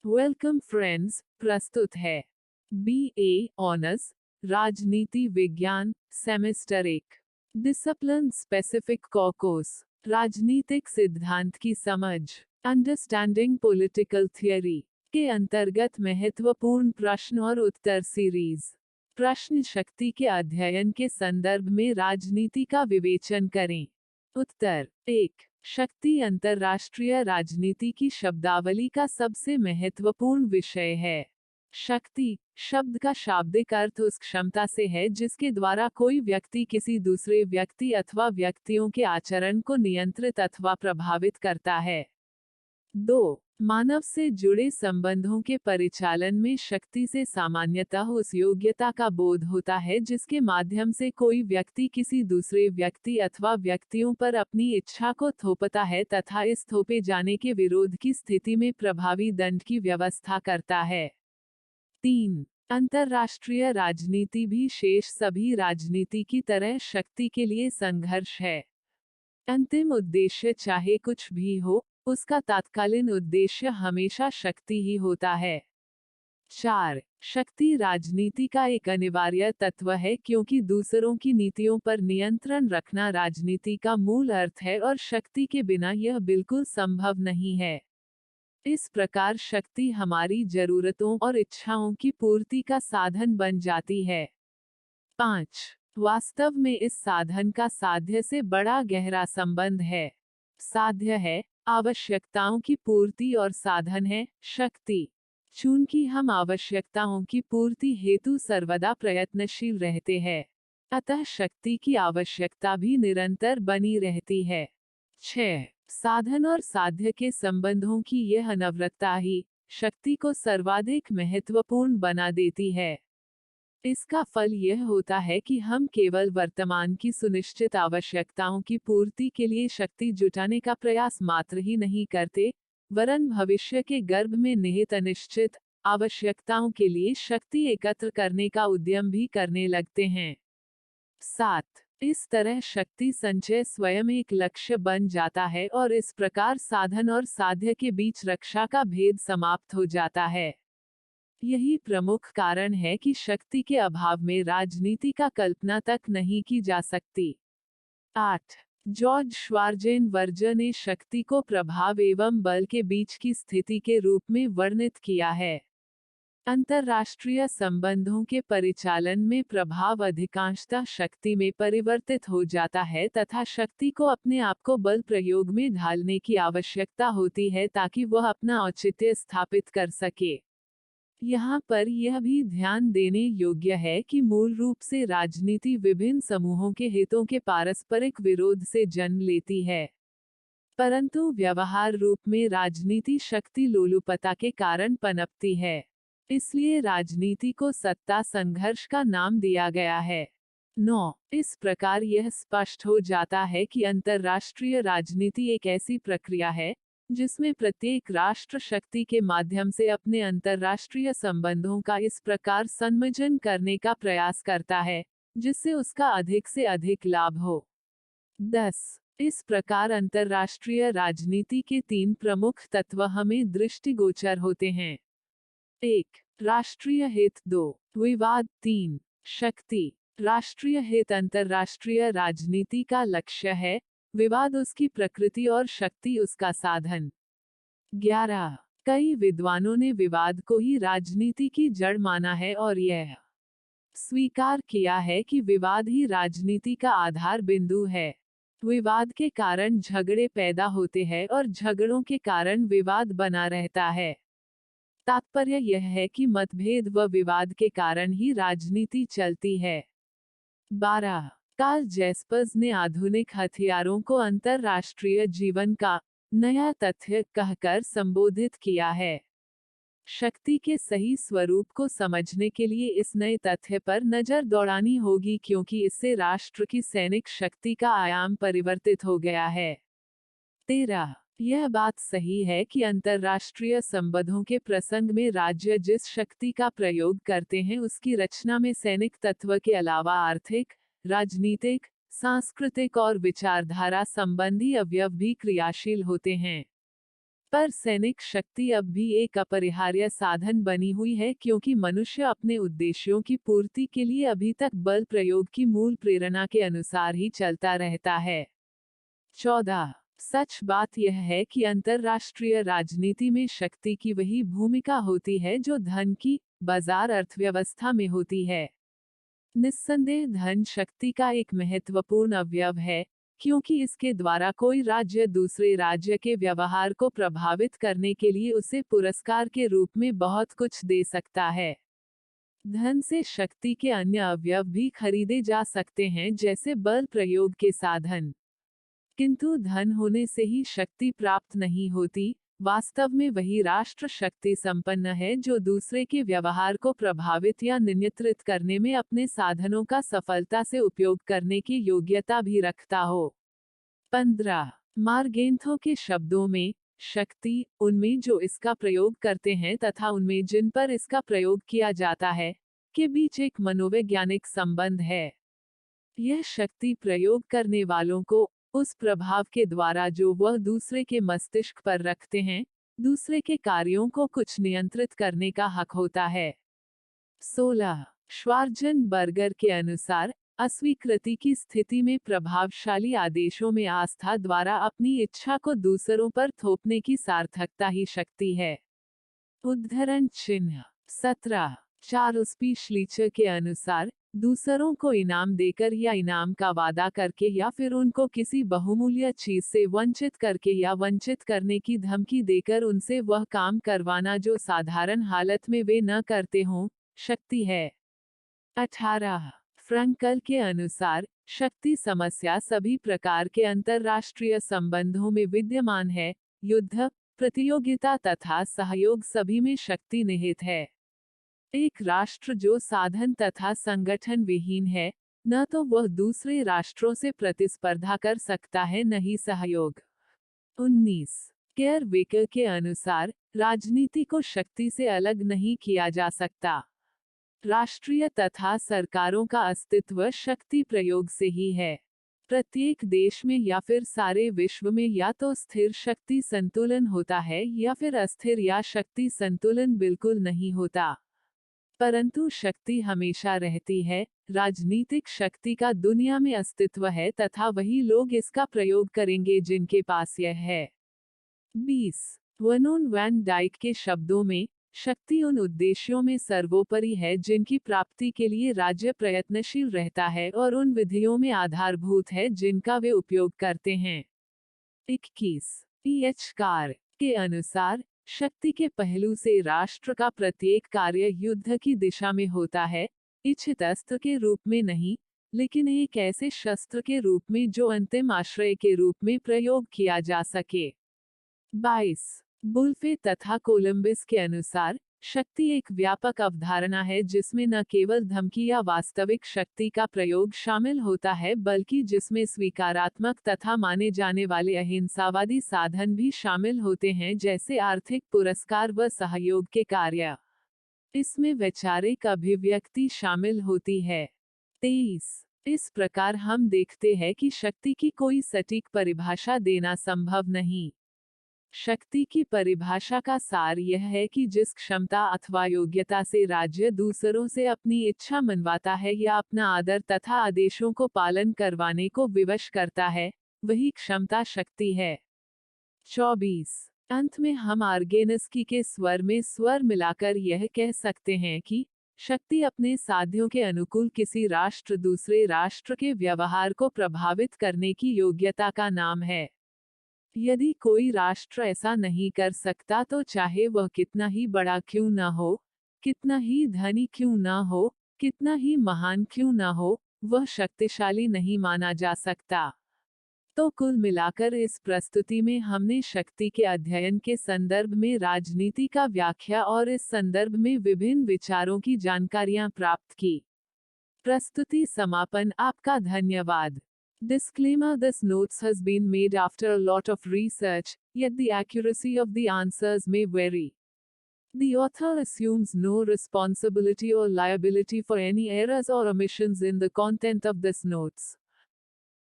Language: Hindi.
वेलकम फ्रेंड्स, प्रस्तुत है BA ऑनर्स राजनीति विज्ञान सेमेस्टर 1 डिसिप्लिन स्पेसिफिक कोर्स राजनीतिक सिद्धांत की समझ अंडरस्टैंडिंग पॉलिटिकल थियरी के अंतर्गत महत्वपूर्ण प्रश्न और उत्तर सीरीज। प्रश्न शक्ति के अध्ययन के संदर्भ में राजनीति का विवेचन करें। उत्तर 1। शक्ति अंतर्राष्ट्रीय राजनीति की शब्दावली का सबसे महत्वपूर्ण विषय है। शक्ति शब्द का शाब्दिक अर्थ उस क्षमता से है जिसके द्वारा कोई व्यक्ति किसी दूसरे व्यक्ति अथवा व्यक्तियों के आचरण को नियंत्रित अथवा प्रभावित करता है। 2। मानव से जुड़े संबंधों के परिचालन में शक्ति से सामान्यतः उस योग्यता का बोध होता है जिसके माध्यम से कोई व्यक्ति किसी दूसरे व्यक्ति अथवा व्यक्तियों पर अपनी इच्छा को थोपता है तथा इस थोपे जाने के विरोध की स्थिति में प्रभावी दंड की व्यवस्था करता है। 3। अंतर्राष्ट्रीय राजनीति भी शेष सभी राजनीति की तरह शक्ति के लिए संघर्ष है। अंतिम उद्देश्य चाहे कुछ भी हो, उसका तात्कालिक उद्देश्य हमेशा शक्ति ही होता है। 4। शक्ति राजनीति का एक अनिवार्य तत्व है क्योंकि दूसरों की नीतियों पर नियंत्रण रखना राजनीति का मूल अर्थ है और शक्ति के बिना यह बिल्कुल संभव नहीं है। इस प्रकार शक्ति हमारी जरूरतों और इच्छाओं की पूर्ति का साधन बन जाती है। 5। वास्तव में इस साधन का साध्य से बड़ा गहरा संबंध है। साध्य है आवश्यकताओं की पूर्ति और साधन है शक्ति। चूंकि हम आवश्यकताओं की पूर्ति हेतु सर्वदा प्रयत्नशील रहते हैं, अतः शक्ति की आवश्यकता भी निरंतर बनी रहती है। 6। साधन और साध्य के संबंधों की यह अनवरतता ही शक्ति को सर्वाधिक महत्वपूर्ण बना देती है। इसका फल यह होता है कि हम केवल वर्तमान की सुनिश्चित आवश्यकताओं की पूर्ति के लिए शक्ति जुटाने का प्रयास मात्र ही नहीं करते, वरन भविष्य के गर्भ में निहित अनिश्चित आवश्यकताओं के लिए शक्ति एकत्र करने का उद्यम भी करने लगते हैं। 7। इस तरह शक्ति संचय स्वयं एक लक्ष्य बन जाता है और इस प्रकार साधन और साध्य के बीच रक्षा का भेद समाप्त हो जाता है। यही प्रमुख कारण है कि शक्ति के अभाव में राजनीति का कल्पना तक नहीं की जा सकती। 8। जॉर्ज श्वार्जेनबर्गर ने शक्ति को प्रभाव एवं बल के बीच की स्थिति के रूप में वर्णित किया है। अंतर्राष्ट्रीय संबंधों के परिचालन में प्रभाव अधिकांशतः शक्ति में परिवर्तित हो जाता है तथा शक्ति को अपने आप को बल प्रयोग में ढालने की आवश्यकता होती है ताकि वह अपना औचित्य स्थापित कर सके। यहाँ पर यह भी ध्यान देने योग्य है कि मूल रूप से राजनीति विभिन्न समूहों के हितों के पारस्परिक विरोध से जन्म लेती है, परंतु व्यवहार रूप में राजनीति शक्ति लोलुपता के कारण पनपती है। इसलिए राजनीति को सत्ता संघर्ष का नाम दिया गया है। 9। इस प्रकार यह स्पष्ट हो जाता है कि अंतर्राष्ट्रीय राजनीति एक ऐसी प्रक्रिया है जिसमें प्रत्येक राष्ट्र शक्ति के माध्यम से अपने अंतर्राष्ट्रीय संबंधों का इस प्रकार संयोजन करने का प्रयास करता है जिससे उसका अधिक से अधिक लाभ हो। 10। इस प्रकार अंतर्राष्ट्रीय राजनीति के 3 प्रमुख तत्व हमें दृष्टिगोचर होते हैं। 1। राष्ट्रीय हित। 2। विवाद। 3। शक्ति। राष्ट्रीय हित अंतर्राष्ट्रीय राजनीति का लक्ष्य है, विवाद उसकी प्रकृति और शक्ति उसका साधन। 11। कई विद्वानों ने विवाद को ही राजनीति की जड़ माना है और यह स्वीकार किया है कि विवाद ही राजनीति का आधार बिंदु है। विवाद के कारण झगड़े पैदा होते हैं और झगड़ों के कारण विवाद बना रहता है। तात्पर्य यह है कि मतभेद व विवाद के कारण ही राजनीति चलती है। 12। कार्ल जैस्पर्स ने आधुनिक हथियारों को अंतर्राष्ट्रीय जीवन का नया तथ्य कहकर संबोधित किया है। शक्ति के सही स्वरूप को समझने के लिए इस नए तथ्य पर नजर दौड़ानी होगी क्योंकि इससे राष्ट्र की सैनिक शक्ति का आयाम परिवर्तित हो गया है। 13। यह बात सही है कि अंतर्राष्ट्रीय संबंधों के प्रसंग में राज्य जिस शक्ति का प्रयोग करते हैं उसकी रचना में सैनिक तत्व के अलावा आर्थिक, राजनीतिक, सांस्कृतिक और विचारधारा संबंधी अवयव भी क्रियाशील होते हैं। पर सैनिक शक्ति अब भी एक अपरिहार्य साधन बनी हुई है क्योंकि मनुष्य अपने उद्देश्यों की पूर्ति के लिए अभी तक बल प्रयोग की मूल प्रेरणा के अनुसार ही चलता रहता है। 14 सच बात यह है कि अंतर्राष्ट्रीय राजनीति में शक्ति की वही भूमिका होती है जो धन की बाजार अर्थव्यवस्था में होती है। निस्संदेह धन शक्ति का एक महत्वपूर्ण अवयव है, क्योंकि इसके द्वारा कोई राज्य दूसरे राज्य के व्यवहार को प्रभावित करने के लिए उसे पुरस्कार के रूप में बहुत कुछ दे सकता है। धन से शक्ति के अन्य अवयव भी खरीदे जा सकते हैं, जैसे बल प्रयोग के साधन। किंतु धन होने से ही शक्ति प्राप्त नहीं होती। वास्तव में वही राष्ट्र शक्ति संपन्न है जो दूसरे के व्यवहार को प्रभावित या नियंत्रित करने में अपने साधनों का सफलता से उपयोग करने की योग्यता भी रखता हो। 15 मार्गेंथो के शब्दों में, शक्ति उनमें जो इसका प्रयोग करते हैं तथा उनमें जिन पर इसका प्रयोग किया जाता है, के बीच एक मनोवैज्ञानिक संबंध है। यह शक्ति प्रयोग करने वालों को उस प्रभाव के द्वारा जो वह दूसरे के मस्तिष्क पर रखते हैं, दूसरे के कार्यों को कुछ नियंत्रित करने का हक होता है। 16 श्वार्ज़ेनबर्गर के अनुसार, अस्वीकृति की स्थिति में प्रभावशाली आदेशों में आस्था द्वारा अपनी इच्छा को दूसरों पर थोपने की सार्थकता ही शक्ति है। उद्धरण चिन्ह 17 चार्ल्स पी श्लीचर के अनुसार, दूसरों को इनाम देकर या इनाम का वादा करके या फिर उनको किसी बहुमूल्य चीज से वंचित करके या वंचित करने की धमकी देकर उनसे वह काम करवाना जो साधारण हालत में वे न करते हों, शक्ति है। 18 फ्रंकल के अनुसार, शक्ति समस्या सभी प्रकार के अंतर्राष्ट्रीय संबंधों में विद्यमान है। युद्ध, प्रतियोगिता तथा सहयोग सभी में शक्ति निहित है। एक राष्ट्र जो साधन तथा संगठन विहीन है, न तो वह दूसरे राष्ट्रों से प्रतिस्पर्धा कर सकता है न ही सहयोग। 19 केयरविकर के अनुसार, राजनीति को शक्ति से अलग नहीं किया जा सकता। राष्ट्रीय तथा सरकारों का अस्तित्व शक्ति प्रयोग से ही है। प्रत्येक देश में या फिर सारे विश्व में या तो स्थिर शक्ति संतुलन होता है या फिर अस्थिर या शक्ति संतुलन बिल्कुल नहीं होता। परंतु शक्ति हमेशा रहती है। राजनीतिक शक्ति का दुनिया में अस्तित्व है तथा वही लोग इसका प्रयोग करेंगे जिनके पास यह है। 20 वर्नोन वैन डाइक के शब्दों में, शक्ति उन उद्देश्यों में सर्वोपरि है जिनकी प्राप्ति के लिए राज्य प्रयत्नशील रहता है और उन विधियों में आधारभूत है जिनका वे उपयोग करते हैं। 21 पीएच कार के अनुसार, शक्ति के पहलू से राष्ट्र का प्रत्येक कार्य युद्ध की दिशा में होता है, इच्छित अस्त्र के रूप में नहीं, लेकिन एक ऐसे शस्त्र के रूप में जो अंतिम आश्रय के रूप में प्रयोग किया जा सके। 22 बुल्फे तथा कोलंबस के अनुसार, शक्ति एक व्यापक अवधारणा है जिसमें न केवल धमकी या वास्तविक शक्ति का प्रयोग शामिल होता है बल्कि जिसमें स्वीकारात्मक तथा माने जाने वाले अहिंसावादी साधन भी शामिल होते हैं, जैसे आर्थिक पुरस्कार व सहयोग के कार्य। इसमें वैचारिक अभिव्यक्ति शामिल होती है। 23 इस प्रकार हम देखते हैं कि शक्ति की कोई सटीक परिभाषा देना संभव नहीं। शक्ति की परिभाषा का सार यह है कि जिस क्षमता अथवा योग्यता से राज्य दूसरों से अपनी इच्छा मनवाता है या अपना आदर तथा आदेशों को पालन करवाने को विवश करता है, वही क्षमता शक्ति है। 24 अंत में हम आर्गेनस्की के स्वर में स्वर मिलाकर यह कह सकते हैं कि शक्ति अपने साध्यों के अनुकूल किसी राष्ट्र दूसरे राष्ट्र के व्यवहार को प्रभावित करने की योग्यता का नाम है। यदि कोई राष्ट्र ऐसा नहीं कर सकता तो चाहे वह कितना ही बड़ा क्यों न हो, कितना ही धनी क्यों न हो, कितना ही महान क्यों न हो, वह शक्तिशाली नहीं माना जा सकता। तो कुल मिलाकर इस प्रस्तुति में हमने शक्ति के अध्ययन के संदर्भ में राजनीति का व्याख्या और इस संदर्भ में विभिन्न विचारों की जानकारियां प्राप्त की। प्रस्तुति समापन। आपका धन्यवाद। Disclaimer: This notes has been made after a lot of research, yet the accuracy of the answers may vary. The author assumes no responsibility or liability for any errors or omissions in the content of this notes.